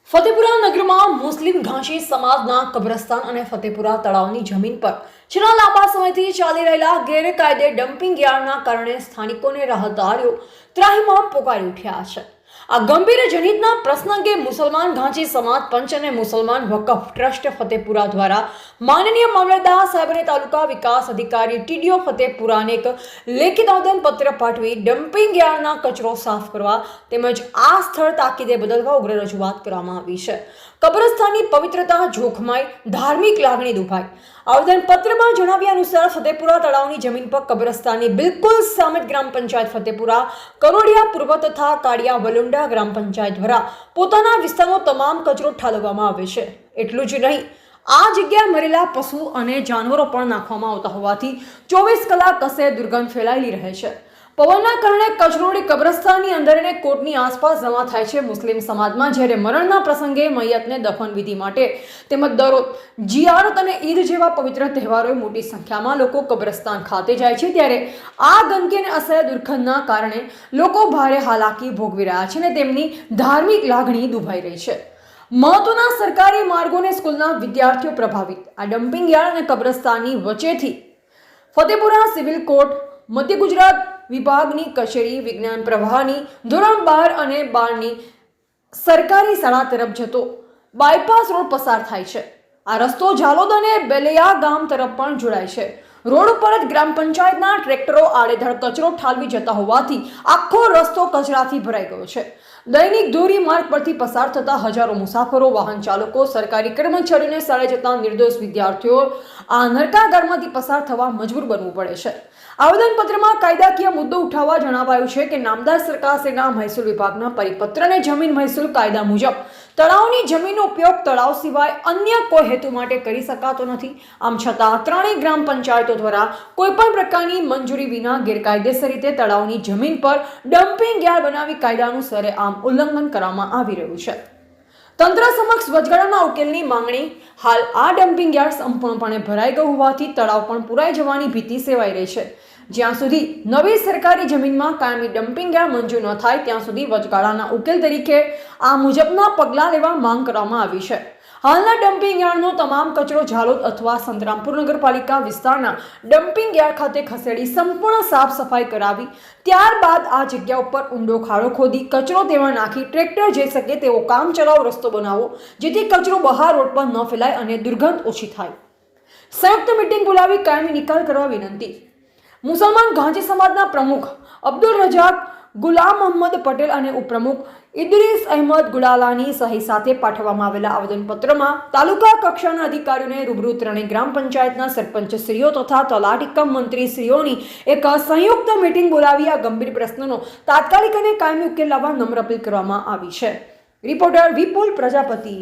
ફતેપુરા નગરમાં મુસ્લિમ ઘાંચી સમાજના કબ્રસ્તાન અને ફતેપુરા તળાવની જમીન પર છેલ્લા લાંબા સમયથી ચાલી રહેલા ગેરકાયદે ડમ્પિંગ યાર્ડના કારણે સ્થાનિકોને રાહદારીઓ ત્રાહિમામ પોકારી ઉઠ્યા છે। આ ગંભીર જનહિતના પ્રશ્ન અંગે મુસલમાન ઘાંચી સમાજ પંચ અને મુસલમાન વકફ ટ્રસ્ટ ફતેપુરા દ્વારા માનનીય મામલતદાર સાહેબને તાલુકા વિકાસ અધિકારી ટીડીઓ ફતેપુરાને એક લેખિત આવેદનપત્ર પાઠવી ડમ્પિંગ યાર્ડના કચરો સાફ કરવા તેમજ આ સ્થળ તાકીદે બદલવા ઉગ્ર રજૂઆત કરવામાં આવી છે। કબ્રસ્તાનની પવિત્રતા જોખમાઈ, ધાર્મિક લાગણી દુભાઈ। આવેદનપત્રમાં જણાવ્યા અનુસાર ફતેપુરા તળાવની જમીન પર કબ્રસ્તાનની બિલકુલ સામે ગ્રામ પંચાયત ફતેપુરા, કરોડિયા પૂર્વ તથા કાળિયા વલુંડા ગ્રામ પંચાયત દ્વારા પોતાના વિસ્તારનો તમામ કચરો ઠાલવવામાં આવે છે। એટલું જ નહીં, આ જગ્યાએ મરેલા પશુ અને જાનવરો પણ નાખવામાં આવતા હોવાથી 24 કલાક કસે દુર્ગંધ ફેલાયેલી રહે છે। પવનના કારણે કચરોડી કબ્રસ્તાનની અંદર અને કોટની આસપાસ જમા થાય છે। મુસ્લિમ સમાજમાં જ્યારે મરણના પ્રસંગે મૈયતને દફન વિધિ માટે તેમજ દરોદ, જિયારત અને ઈદ જેવા પવિત્ર તહેવારોએ મોટી સંખ્યામાં લોકો કબ્રસ્તાન ખાતે જાય છે, ત્યારે આ ગંદકી અને અસહ્ય દુર્ગંધના કારણે લોકો ભારે હાલાકી ભોગવી રહ્યા છે અને તેમની ધાર્મિક લાગણી દુભાઈ રહી છે। મહત્વના સરકારી માર્ગો અને સ્કૂલના વિદ્યાર્થીઓ પ્રભાવિત। આ ડમ્પિંગ યાર્ડ અને કબ્રસ્તાનની વચ્ચેથી ફતેપુરા સિવિલ કોર્ટ, મધ્ય ગુજરાત વિભાગની કચેરી, વિજ્ઞાન પ્રવાહની ધોરણ 12 અને 12ની સરકારી શાળા તરફ જતો બાયપાસ રોડ પસાર થાય છે। આ રસ્તો ઝાલોદ અને બેલિયા ગામ તરફ પણ જોડાય છે। રોડ ઉપર જ ગ્રામ પંચાયતના ટ્રેક્ટરો આડેધડ કચરો ઠાલવી જતા હોવાથી આખો રસ્તો કચરાથી ભરાઈ ગયો છે। દૈનિક ધોરી માર્ગ પરથી પસાર થતા હજારો મુસાફરો, વાહન ચાલકો, સરકારી કર્મચારીઓને શાળાએ જતા નિર્દોષ વિદ્યાર્થીઓ આ નરકાગારમાંથી પસાર થવા મજબૂર બનવું પડે છે। આવેદનપત્રમાં કાયદાકીય મુદ્દો ઉઠાવવા જણાવાયું છે કે નામદાર સરકારશ્રીના મહેસૂલ વિભાગના પરિપત્ર અને જમીન મહેસૂલ કાયદા મુજબ તળાવની જમીનનો ઉપયોગ તળાવ સિવાય અન્ય કોઈ હેતુ માટે કરી શકાતો નથી। આમ છતાં ત્રણેય ગ્રામ પંચાયતો દ્વારા કોઈપણ પ્રકારની મંજૂરી વિના ગેરકાયદેસર રીતે તળાવની જમીન પર ડમ્પિંગ યાર્ડ બનાવી કાયદાનું સરેઆમ ઉલ્લંઘન કરવામાં આવી રહ્યું છે। તંત્ર સમક્ષ વચગાળાના ઉકેલની માંગણી। હાલ આ ડમ્પિંગ યાર્ડ સંપૂર્ણપણે ભરાઈ ગયું હોવાથી તળાવ પણ પુરાઈ જવાની ભીતિ સેવાઈ રહી છે। જ્યાં સુધી નવી સરકારી જમીનમાં કાયમી ડમ્પિંગ યાર્ડ મંજૂર ન થાય ત્યાં સુધી વચગાળાના ઉકેલ તરીકે આ મુજબના પગલાં લેવા માંગ કરવામાં આવી છે। હાલના ડમ્પિંગ યાર્ડનો તમામ કચરો ઝાલોદ અથવા સંતરામપુર નગરપાલિકા વિસ્તારના ડમ્પિંગ યાર્ડ ખાતે ખસેડી સંપૂર્ણ સાફ સફાઈ કરાવી ત્યારબાદ આ જગ્યા ઉપર ઊંડો ખાડો ખોદી કચરો તેમાં નાખી ટ્રેક્ટર જઈ શકે તેવો કામચલાઉ રસ્તો બનાવો, જેથી કચરો બહાર રોડ પર ન ફેલાય અને દુર્ગંધ ઓછી થાય। સંયુક્ત મીટિંગ બોલાવી કાયમી નિકાલ કરવા વિનંતી। મુસલમાન ઘાંચી સમાજના પ્રમુખ અબ્દુલ રજાક ગુલામ મોહમ્મદ પટેલ અને ઉપપ્રમુખ ઇદ્રીસ અહેમદ ગુલાલાની સહી સાથે પાઠવવામાં આવેલા આવેદનપત્રમાં તાલુકા કક્ષાના અધિકારીઓને રૂબરૂ ત્રણેય ગ્રામ પંચાયતના સરપંચશ્રીઓ તથા તલાટી કમ મંત્રીશ્રીઓની એક સંયુક્ત મીટિંગ બોલાવી આ ગંભીર પ્રશ્નનો તાત્કાલિક અને કાયમી ઉકેલ લાવવા નમ્ર અપીલ કરવામાં આવી છે। રિપોર્ટર વિપુલ પ્રજાપતિ।